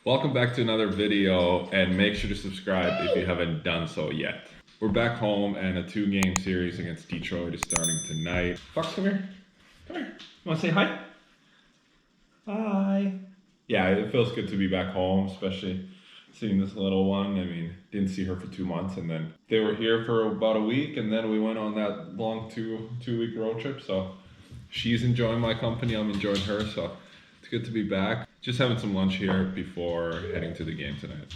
Welcome back to another video, and make sure to subscribe if you haven't done so yet. We're back home, and a 2-game series against Detroit is starting tonight. Fox, come here. Come here. You want to say hi? Hi. Yeah, it feels good to be back home, especially seeing this little one. I mean, didn't see her for 2 months, and then they were here for about a week, and then we went on that long two-week road trip. So she's enjoying my company, I'm enjoying her, so it's good to be back. Just having some lunch here before heading to the game tonight.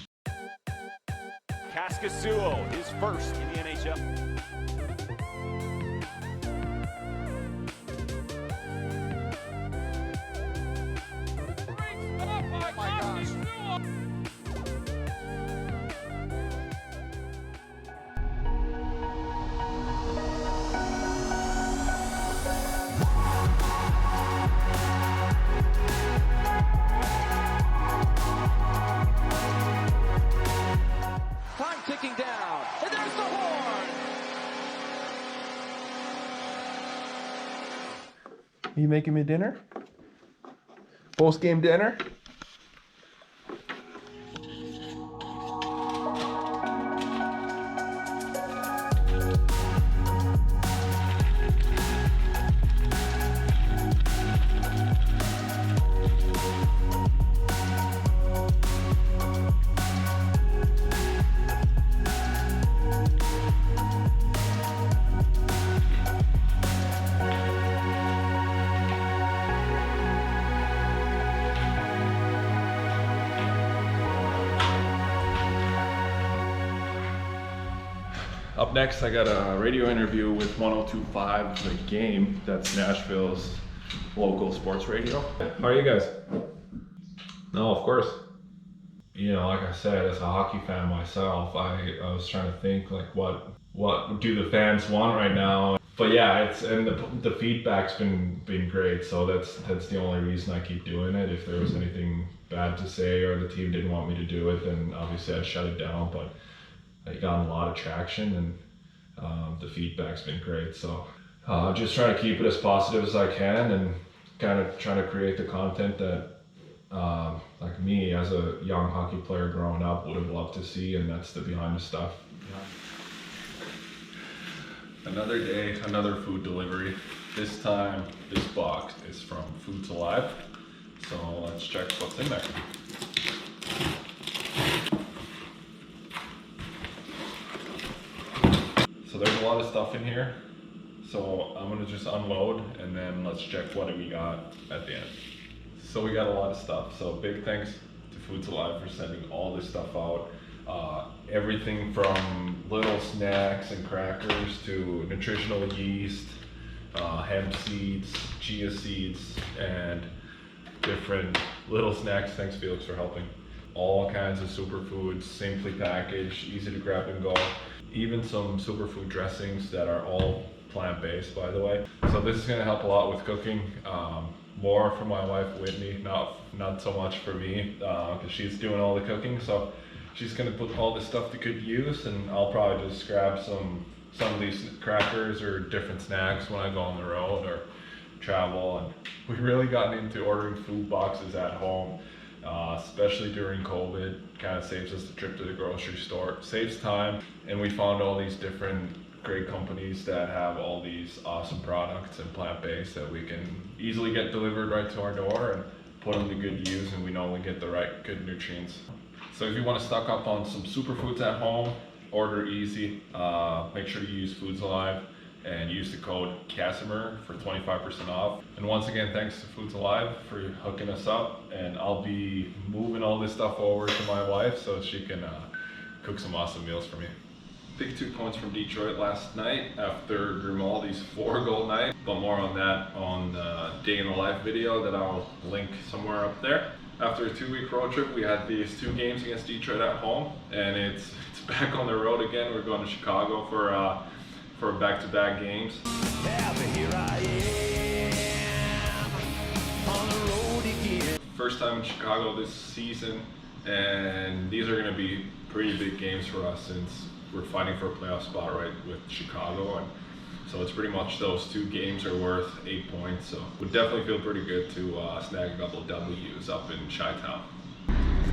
Kaskisuo is first in the NHL. Ticking down, and there's the horn! You making me dinner? Post-game dinner? Up next, I got a radio interview with 102.5 The Game. That's Nashville's local sports radio. How are you guys? No, of course. You know, like I said, as a hockey fan myself, I was trying to think like what do the fans want right now? But yeah, the feedback's been great. So that's the only reason I keep doing it. If there was anything bad to say or the team didn't want me to do it, then obviously I'd shut it down. But I got a lot of traction, and the feedback's been great. So just trying to keep it as positive as I can, and kind of trying to create the content that like me as a young hockey player growing up would have loved to see, and that's the behind the stuff. Another day, another food delivery. This time, this box is from Foods Alive. So let's check what's in there. So there's a lot of stuff in here. So I'm gonna just unload, and then let's check what we got at the end. So we got a lot of stuff. So big thanks to Foods Alive for sending all this stuff out. Everything from little snacks and crackers to nutritional yeast, hemp seeds, chia seeds, and different little snacks. Thanks, Felix, for helping. All kinds of superfoods, simply packaged, easy to grab and go. Even some superfood dressings that are all plant-based, by the way. So this is going to help a lot with cooking. More for my wife Whitney, not so much for me, because she's doing all the cooking. So she's going to put all this stuff to good use, and I'll probably just grab some of these crackers or different snacks when I go on the road or travel. And we've really gotten into ordering food boxes at home. Especially during COVID, kind of saves us the trip to the grocery store, saves time, and we found all these different great companies that have all these awesome products and plant-based that we can easily get delivered right to our door and put them to good use, and we know we get the right good nutrients. So if you want to stock up on some superfoods at home, order easy. Make sure you use Foods Alive and use the code Casimir for 25% off. And once again, thanks to Foods Alive for hooking us up. And I'll be moving all this stuff over to my wife so she can cook some awesome meals for me. Big 2 points from Detroit last night after Grimaldi's 4-goal night. But more on that on the Day in the Life video that I'll link somewhere up there. After a 2-week road trip, we had these 2 games against Detroit at home, and it's back on the road again. We're going to Chicago for back-to-back games. Yeah, but here I am on the road again. First time in Chicago this season, and these are going to be pretty big games for us since we're fighting for a playoff spot right with Chicago, and so it's pretty much those 2 games are worth 8 points. So would definitely feel pretty good to snag a couple of W's up in Chi-Town.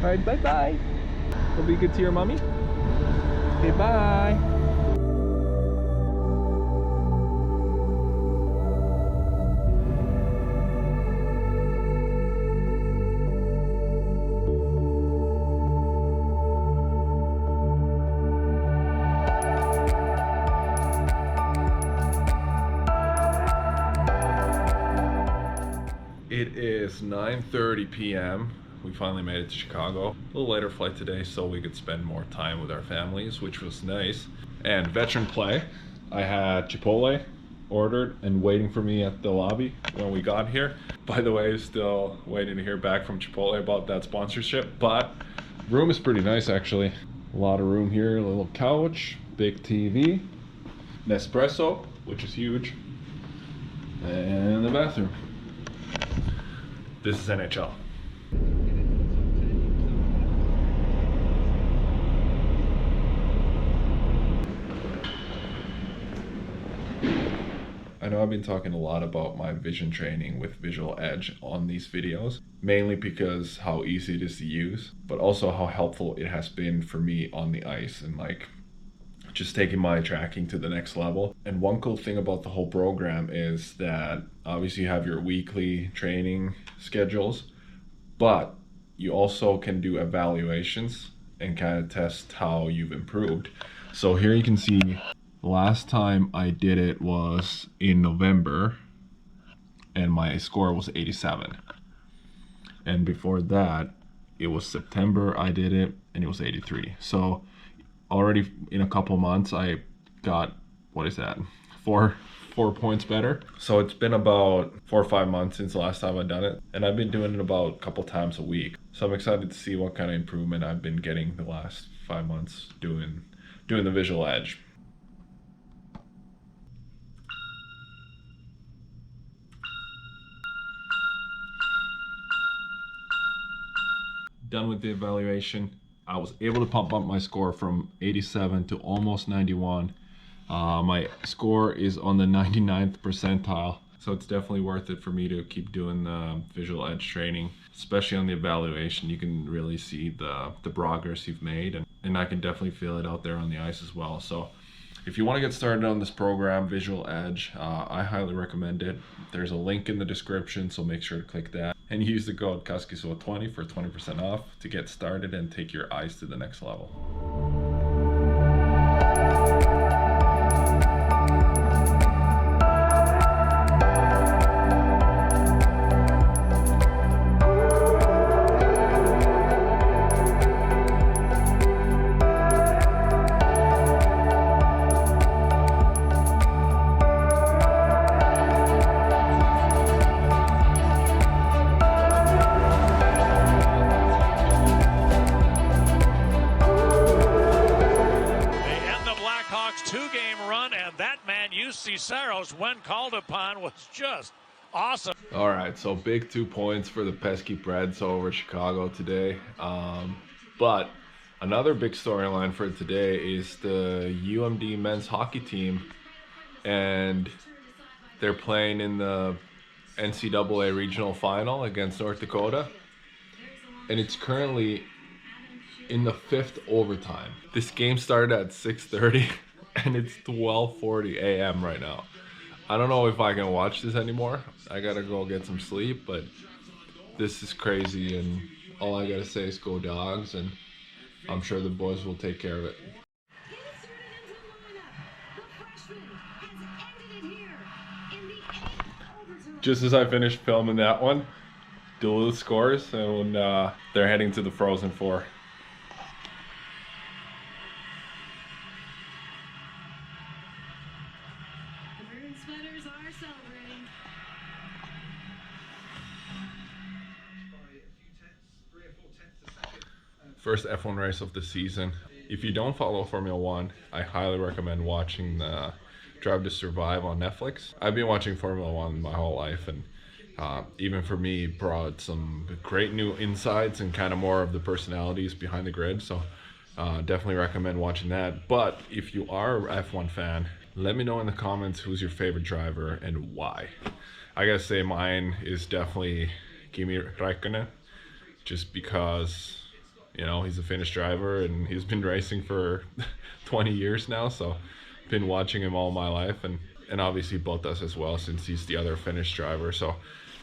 Alright, bye-bye. We'll be good to your mommy. Okay, bye. It is 9:30 p.m. We finally made it to Chicago. A little later flight today so we could spend more time with our families, which was nice. And veteran play. I had Chipotle ordered and waiting for me at the lobby when we got here. By the way, still waiting to hear back from Chipotle about that sponsorship, but room is pretty nice actually. A lot of room here, a little couch, big TV, Nespresso, which is huge, and the bathroom. This is NHL. I know I've been talking a lot about my vision training with Visual Edge on these videos, mainly because how easy it is to use, but also how helpful it has been for me on the ice and like just taking my tracking to the next level. And one cool thing about the whole program is that obviously you have your weekly training schedules, but you also can do evaluations and kind of test how you've improved. So here you can see the last time I did it was in November and my score was 87. And before that, it was September I did it and it was 83. So already in a couple months I got, what is that, four points better. So it's been about 4 or 5 months since the last time I've done it, and I've been doing it about a couple times a week. So I'm excited to see what kind of improvement I've been getting the last 5 months doing the Visual Edge. Done with the evaluation. I was able to pump up my score from 87 to almost 91. My score is on the 99th percentile, so it's definitely worth it for me to keep doing the Visual Edge training, especially on the evaluation. You can really see the progress you've made, and I can definitely feel it out there on the ice as well. So if you want to get started on this program, Visual Edge, I highly recommend it. There's a link in the description, so make sure to click that and use the code Kaskisuo20 for 20% off to get started and take your ice to the next level. Saros, when called upon, was just awesome. All right, so big 2 points for the pesky Preds over Chicago today. But another big storyline for today is the UMD men's hockey team, and they're playing in the NCAA regional final against North Dakota, and it's currently in the 5th overtime. This game started at 6:30. And it's 12:40 a.m. right now. I don't know if I can watch this anymore. I gotta go get some sleep, but this is crazy, and all I gotta say is go Dogs, and I'm sure the boys will take care of it. Just as I finished filming that one, Duluth scores, and they're heading to the Frozen Four. First F1 race of the season. If you don't follow Formula One, I highly recommend watching the Drive to Survive on Netflix. I've been watching Formula One my whole life, and even for me, brought some great new insights and kind of more of the personalities behind the grid. So definitely recommend watching that. But if you are an F1 fan, let me know in the comments who's your favorite driver and why. I gotta say mine is definitely Kimi Räikkönen, just because You know, he's a Finnish driver and he's been racing for 20 years now, so been watching him all my life, and obviously both us as well, since he's the other Finnish driver. So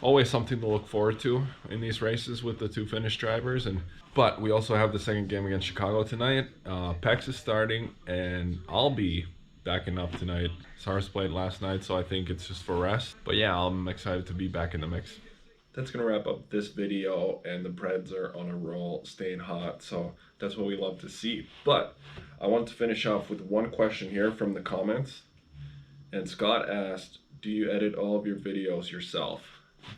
always something to look forward to in these races with the two Finnish drivers. But we also have the second game against Chicago tonight. PEX is starting, and I'll be backing up tonight. Sars played last night, so I think it's just for rest. But yeah, I'm excited to be back in the mix. That's gonna wrap up this video, and the Preds are on a roll, staying hot, so that's what we love to see. But I want to finish off with one question here from the comments. And Scott asked, do you edit all of your videos yourself?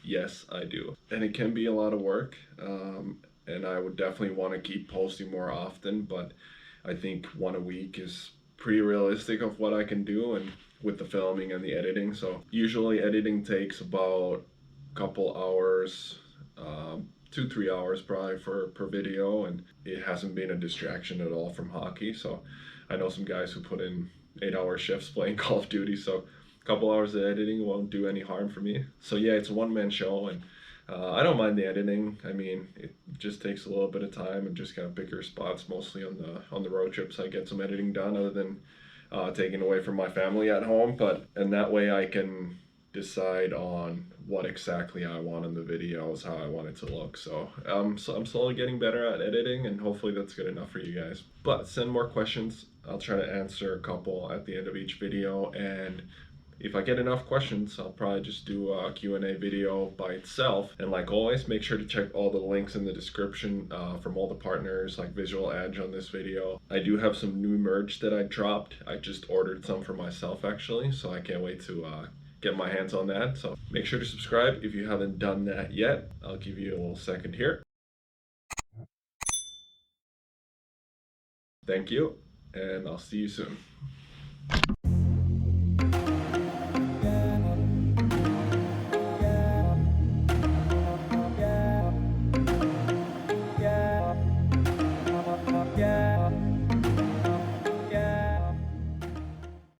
Yes, I do. And it can be a lot of work, and I would definitely want to keep posting more often, but I think one a week is pretty realistic of what I can do, and with the filming and the editing. So usually editing takes about a couple hours, 2-3 hours probably per video, and it hasn't been a distraction at all from hockey. So I know some guys who put in 8-hour shifts playing Call of Duty, so a couple hours of editing won't do any harm for me. So yeah, it's a one-man show, and I don't mind the editing. I mean, it just takes a little bit of time, and just kind of bigger spots, mostly on the road trips I get some editing done, other than taking away from my family at home. And that way I can decide on what exactly I want in the videos, how I want it to look. So I'm slowly getting better at editing, and hopefully that's good enough for you guys. But send more questions. I'll try to answer a couple at the end of each video, and if I get enough questions, I'll probably just do a Q&A video by itself. And like always, make sure to check all the links in the description from all the partners, like Visual Edge on this video. I do have some new merch that I dropped. I just ordered some for myself, actually, so I can't wait to get my hands on that. So make sure to subscribe if you haven't done that yet. I'll give you a little second here. Thank you, and I'll see you soon.